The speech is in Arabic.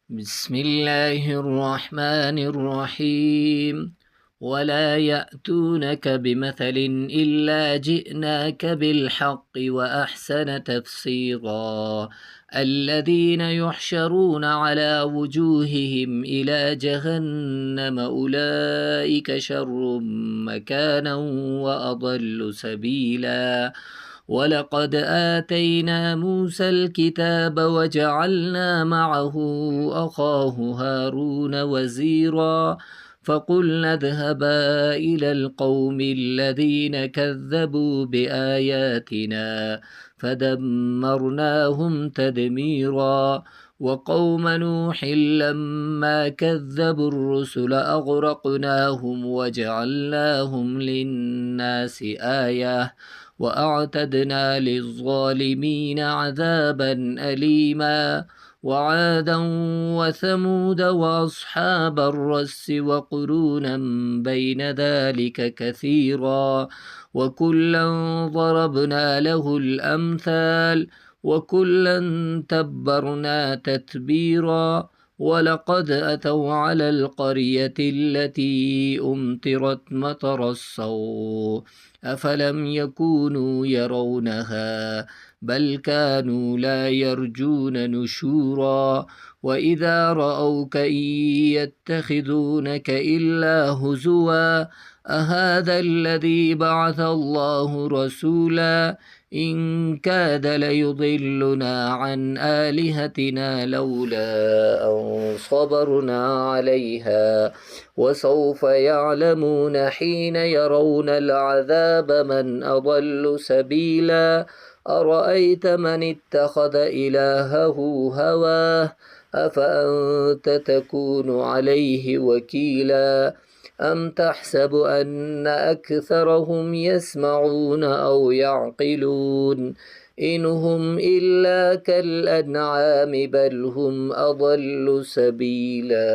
بسم الله الرحمن الرحيم. ولا يأتونك بمثل إلا جئناك بالحق وأحسن تفسيرا. الذين يحشرون على وجوههم إلى جهنم أولئك شر مكانا وأضل سبيلا. ولقد آتينا موسى الكتاب وجعلنا معه أخاه هارون وزيرا. فقلنا اذهبا إلى القوم الذين كذبوا بآياتنا فدمرناهم تدميرا. وقوم نوح لما كذبوا الرسل أغرقناهم وجعلناهم للناس آية وأعتدنا للظالمين عذابا أليما. وعادا وثمود وأصحاب الرس وقرونا بين ذلك كثيرا. وكلا ضربنا له الأمثال وكلا تبرنا تتبيرا. ولقد أتوا على القرية التي أمطرت مطر السوء أفلم يكونوا يرونها بل كانوا لا يرجون نشورا. وإذا رأوك إن يتخذونك إلا هزوا أهذا الذي بعث الله رسولا إن كاد ليضلنا عن آلهتنا لولا أن صبرنا عليها. وسوف يعلمون حين يرون العذاب من أضل سبيلا. أرأيت من اتخذ إلهه هواه أفأنت تكون عليه وكيلا. أم تحسب أن أكثرهم يسمعون أو يعقلون إن هم إلا كالأنعام بل هم أضل سبيلا.